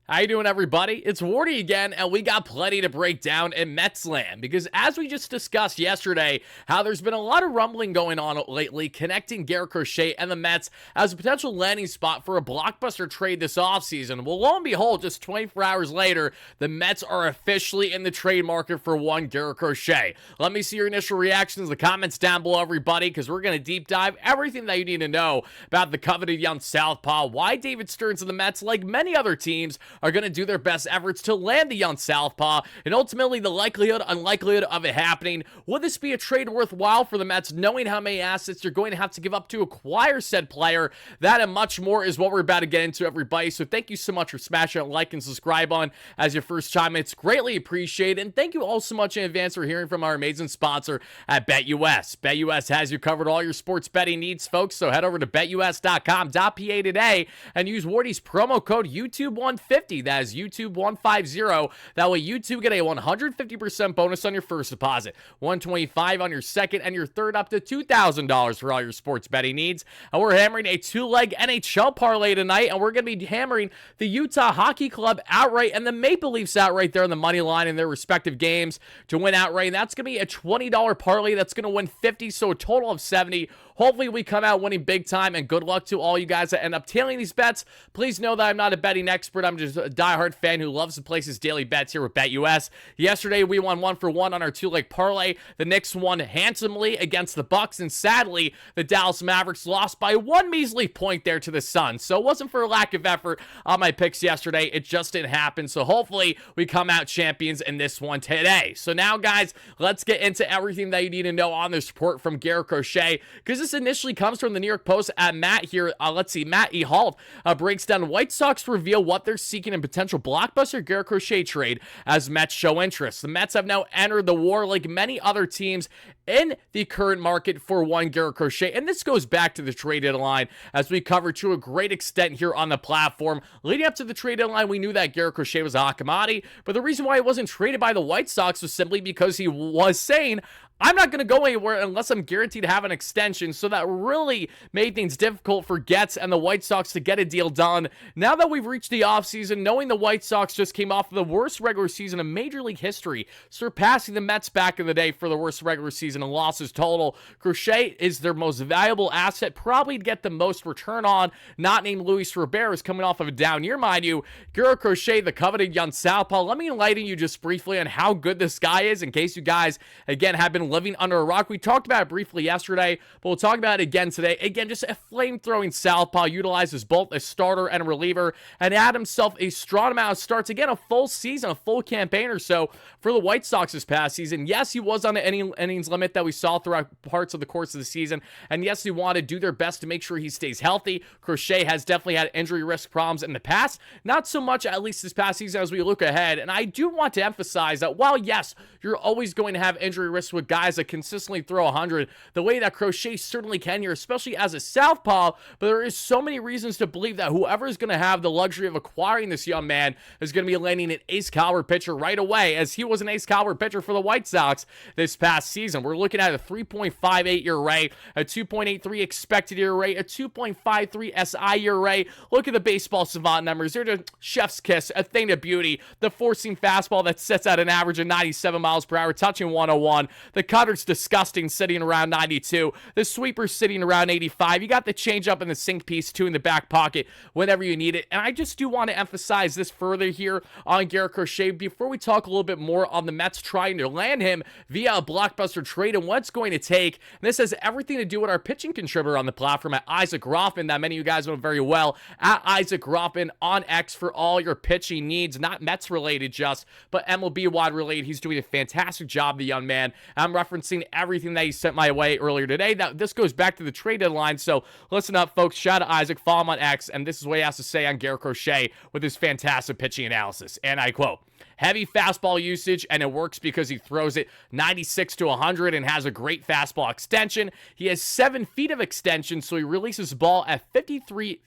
How you doing, everybody? It's Wardy again, and we got plenty to break down in Mets land, because as we just discussed yesterday, how there's been a lot of rumbling going on lately connecting Garrett Crochet and the Mets as a potential landing spot for a blockbuster trade this offseason. Well, lo and behold, just 24 hours later, the Mets are officially in the trade market for one Garrett Crochet. Let me see your initial reactions in the comments down below, everybody, because we're going to deep dive everything that you need to know about the coveted young southpaw, why David Stearns and the Mets, like many other teams, are going to do their best efforts to land the young southpaw, and ultimately the likelihood, unlikelihood of it happening. Would this be a trade worthwhile for the Mets, knowing how many assets you're going to have to give up to acquire said player? That and much more is what we're about to get into, everybody. So thank you so much for smashing that like and subscribe on as your first time. It's greatly appreciated, and thank you all so much in advance for hearing from our amazing sponsor at BetUS. BetUS has you covered all your sports betting needs, folks, so head over to betus.com.pa today and use Wardy's promo code YouTube150. That is YouTube150. That way YouTube get a 150% bonus on your first deposit, $125 on your second, and your third up to $2,000 for all your sports betting needs. And we're hammering a two-leg NHL parlay tonight, and we're going to be hammering the Utah Hockey Club outright and the Maple Leafs outright there on the money line in their respective games to win outright. And that's going to be a $20 parlay that's going to win 50, so a total of 70. Hopefully we come out winning big time, and good luck to all you guys that end up tailing these bets. Please know that I'm not a betting expert. I'm just a diehard fan who loves to place his daily bets here with BetUS. Yesterday we won 1-for-1 on our two-leg parlay. The Knicks won handsomely against the Bucks, and sadly the Dallas Mavericks lost by one measly point there to the Suns. So it wasn't for a lack of effort on my picks yesterday. It just didn't happen. So hopefully we come out champions in this one today. So now, guys, let's get into everything that you need to know on this report from Garrett Crochet, because this initially comes from the New York Post at Matt here. Let's see, Matt E. Halt breaks down White Sox reveal what they're seeking in potential blockbuster Garrett Crochet trade as Mets show interest. The Mets have now entered the war like many other teams in the current market for one Garrett Crochet, and this goes back to the trade deadline as we covered to a great extent here on the platform. Leading up to the trade deadline, we knew that Garrett Crochet was a hot commodity, but the reason why he wasn't traded by the White Sox was simply because he was saying, I'm not going to go anywhere unless I'm guaranteed to have an extension. So that really made things difficult for Getz and the White Sox to get a deal done. Now that we've reached the offseason, knowing the White Sox just came off the worst regular season in Major League history, surpassing the Mets back in the day for the worst regular season in losses total, Crochet is their most valuable asset, probably to get the most return on, not named Luis Robert, is coming off of a down year, mind you. Garrett Crochet, the coveted young southpaw. Let me enlighten you just briefly on how good this guy is, in case you guys, again, have been living under a rock. We talked about it briefly yesterday, but we'll talk about it again today. Again, just a flame-throwing southpaw, utilizes both a starter and a reliever, and had himself a strong amount of starts. Again, a full season, a full campaign or so for the White Sox this past season. Yes, he was on the innings limit that we saw throughout parts of the course of the season, and yes, they want to do their best to make sure he stays healthy. Crochet has definitely had injury risk problems in the past, not so much at least this past season as we look ahead. And I do want to emphasize that while yes, you're always going to have injury risk with guys that consistently throw 100, the way that Crochet certainly can here, especially as a southpaw, but there is so many reasons to believe that whoever is going to have the luxury of acquiring this young man is going to be landing an ace caliber pitcher right away, as he was an ace caliber pitcher for the White Sox this past season. We're looking at a 3.58 ERA, a 2.83 expected ERA, a 2.53 SI ERA. Look at the baseball savant numbers. They're just chef's kiss, a thing of beauty. The four-seam fastball that sits at an average of 97 miles per hour, touching 101. The cutter's disgusting, sitting around 92. The sweeper's sitting around 85. You got the changeup and the sink piece too in the back pocket whenever you need it. And I just do want to emphasize this further here on Garrett Crochet before we talk a little bit more on the Mets trying to land him via a blockbuster trade and what it's going to take. And this has everything to do with our pitching contributor on the platform at Isaac Rothman, that many of you guys know very well, at Isaac Rothman on X for all your pitching needs, not Mets related just, but MLB wide related. He's doing a fantastic job, the young man. I'm referencing everything that he sent my way earlier today. Now, this goes back to the trade deadline, so listen up, folks. Shout out to Isaac, follow him on X, and this is what he has to say on Garrett Crochet with his fantastic pitching analysis. And I quote, heavy fastball usage, and it works because he throws it 96 to 100 and has a great fastball extension. He has 7 feet of extension, so he releases the ball at 53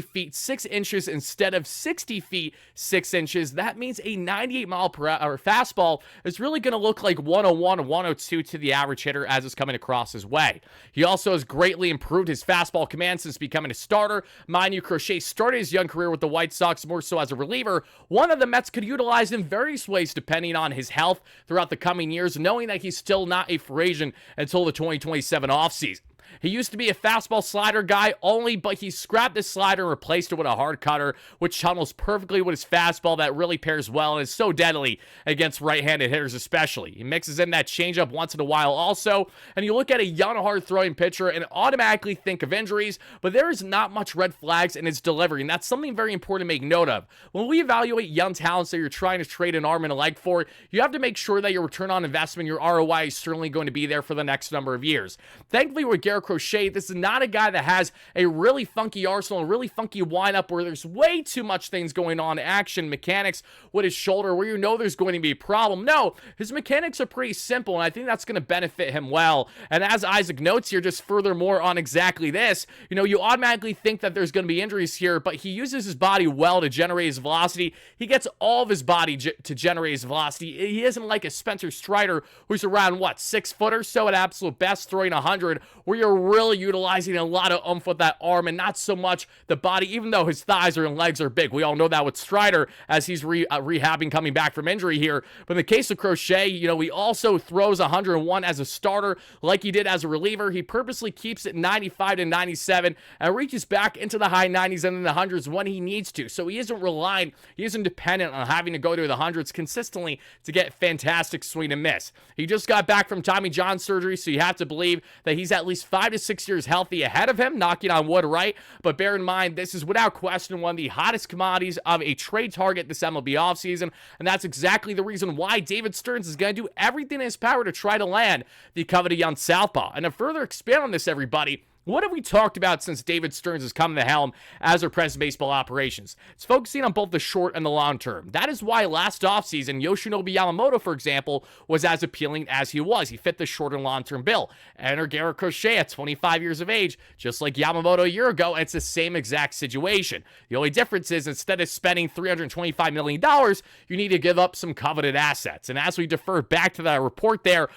feet 6 inches instead of 60 feet 6 inches. That means a 98 mile per hour fastball is really going to look like like 101 or 102 to the average hitter as it's coming across his way. He also has greatly improved his fastball command since becoming a starter. Mind you, Crochet started his young career with the White Sox more so as a reliever, one of the Mets could utilize in various ways depending on his health throughout the coming years, knowing that he's still not a free agent until the 2027 offseason. He used to be a fastball slider guy only, but he scrapped this slider and replaced it with a hard cutter, which tunnels perfectly with his fastball that really pairs well and is so deadly against right-handed hitters especially. He mixes in that changeup once in a while also, and you look at a young, hard-throwing pitcher and automatically think of injuries, but there is not much red flags in his delivery, and that's something very important to make note of. When we evaluate young talents that you're trying to trade an arm and a leg for, you have to make sure that your return on investment, your ROI, is certainly going to be there for the next number of years. Thankfully, with Garrett Crochet, this is not a guy that has a really funky arsenal, a really funky windup where there's way too much things going on, action, mechanics with his shoulder, where you know there's going to be a problem. No, his mechanics are pretty simple, and I think that's going to benefit him well. And as Isaac notes here, just furthermore on exactly this, you know, you automatically think that there's going to be injuries here, but he uses his body well to generate his velocity. He gets all of his body to generate his velocity. He isn't like a Spencer Strider, who's around, what, 6 foot or so at absolute best, throwing 100, where you're really utilizing a lot of oomph with that arm and not so much the body, even though his thighs and legs are big. We all know that with Strider as he's rehabbing, coming back from injury here. But in the case of Crochet, you know, he also throws 101 as a starter like he did as a reliever. He purposely keeps it 95 to 97 and reaches back into the high 90s and in the hundreds when he needs to. So he isn't relying, he isn't dependent on having to go to the hundreds consistently to get fantastic swing and miss. He just got back from Tommy John surgery, so you have to believe that he's at least 5 to 6 years healthy ahead of him, knocking on wood, right? But bear in mind, this is without question one of the hottest commodities of a trade target this MLB offseason, and that's exactly the reason why David Stearns is going to do everything in his power to try to land the coveted young southpaw. And to further expand on this, everybody, what have we talked about since David Stearns has come to the helm as our president of baseball operations? It's focusing on both the short and the long term. That is why last offseason, Yoshinobu Yamamoto, for example, was as appealing as he was. He fit the short and long-term bill. Enter Garrett Crochet at 25 years of age, just like Yamamoto a year ago, and it's the same exact situation. The only difference is instead of spending $325 million, you need to give up some coveted assets. And as we defer back to that report there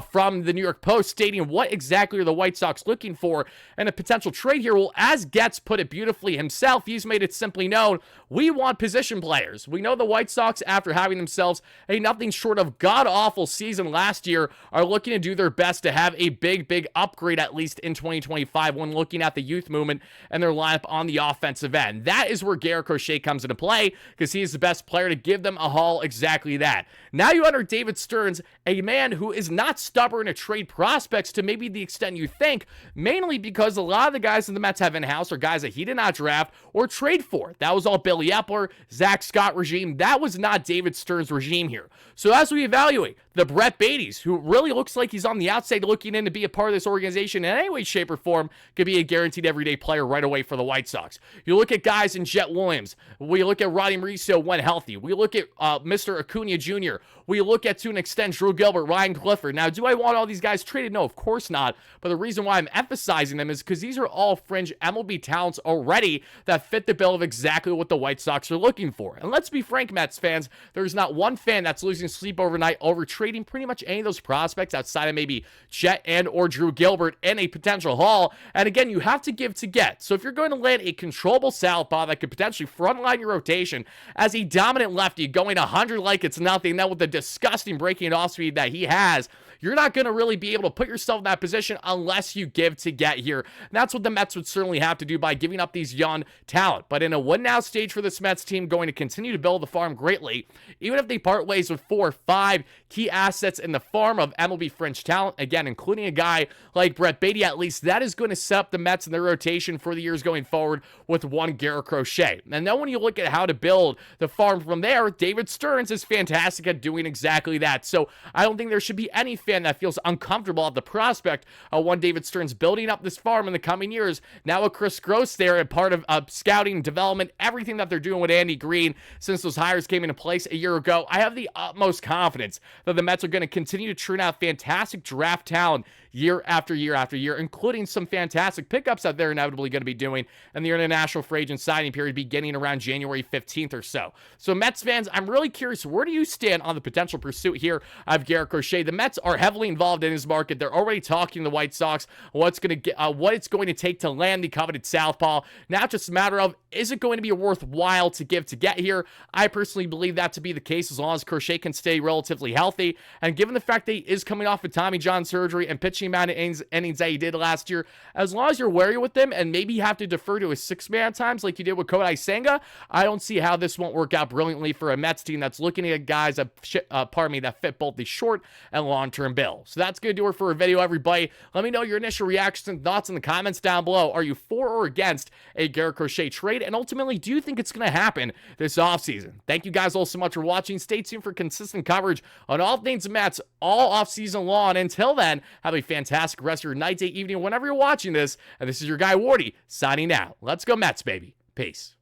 from the New York Post stating what exactly are the White Sox looking for, and a potential trade here, well, as Getz put it beautifully himself, he's made it simply known, we want position players. We know the White Sox, after having themselves a nothing short of god-awful season last year, are looking to do their best to have a big upgrade, at least in 2025, when looking at the youth movement and their lineup on the offensive end. That is where Garrett Crochet comes into play, because he is the best player to give them a haul exactly that. Now you enter David Stearns, a man who is not stubborn to trade prospects to maybe the extent you think, mainly because a lot of the guys that the Mets have in-house are guys that he did not draft or trade for. That was all Billy Epler, Zach Scott regime. That was not David Stearns' regime here. So as we evaluate the Brett Beatties, who really looks like he's on the outside looking in to be a part of this organization in any way, shape, or form, could be a guaranteed everyday player right away for the White Sox. You look at guys in Jet Williams. We look at Roddy Mauricio when healthy. We look at Mr. Acuna Jr. We look at, to an extent, Drew Gilbert, Ryan Clifford. Now, do I want all these guys traded? No, of course not. But the reason why I'm emphasizing them is because these are all fringe MLB talents already that fit the bill of exactly what the White Sox are looking for. And let's be frank, Mets fans, there's not one fan that's losing sleep overnight over trading pretty much any of those prospects outside of maybe Chet and or Drew Gilbert in a potential haul. And again, you have to give to get. So if you're going to land a controllable southpaw that could potentially frontline your rotation as a dominant lefty going 100 like it's nothing, then with the disgusting breaking off speed that he has, you're not going to really be able to put yourself in that position unless you give to get here. And that's what the Mets would certainly have to do by giving up these young talent. But in a win-now stage for this Mets team, going to continue to build the farm greatly, even if they part ways with 4 or 5 key assets in the farm of MLB fringe talent, again, including a guy like Brett Beatty, at least that is going to set up the Mets in their rotation for the years going forward with one Garrett Crochet. And then when you look at how to build the farm from there, David Stearns is fantastic at doing exactly that. So I don't think there should be any fan that feels uncomfortable at the prospect of one David Stearns building up this farm in the coming years. Now with Chris Gross there, and part of scouting, development, everything that they're doing with Andy Green since those hires came into place a year ago, I have the utmost confidence that the Mets are going to continue to churn out fantastic draft talent year after year after year, including some fantastic pickups that they're inevitably going to be doing in the international free agent signing period beginning around January 15th or so. So Mets fans, I'm really curious, where do you stand on the potential pursuit here of Garrett Crochet? The Mets are heavily involved in his market. They're already talking to the White Sox what it's going to take to land the coveted southpaw. Now it's just a matter of, is it going to be worthwhile to give to get here? I personally believe that to be the case as long as Crochet can stay relatively healthy. And given the fact that he is coming off of Tommy John surgery and pitching amount of innings that he did last year, as long as you're wary with him and maybe you have to defer to his six-man times like you did with Kodai Senga, I don't see how this won't work out brilliantly for a Mets team that's looking at guys that fit both the short and long-term bill. So that's going to do it for a video, everybody. Let me know your initial reactions and thoughts in the comments down below. Are you for or against a Garrett Crochet trade? And ultimately, do you think it's going to happen this offseason? Thank you guys all so much for watching. Stay tuned for consistent coverage on all things Mets all offseason long. Until then, have a fantastic rest of your night, day, evening, whenever you're watching this. And this is your guy, Wardy, signing out. Let's go Mets, baby. Peace.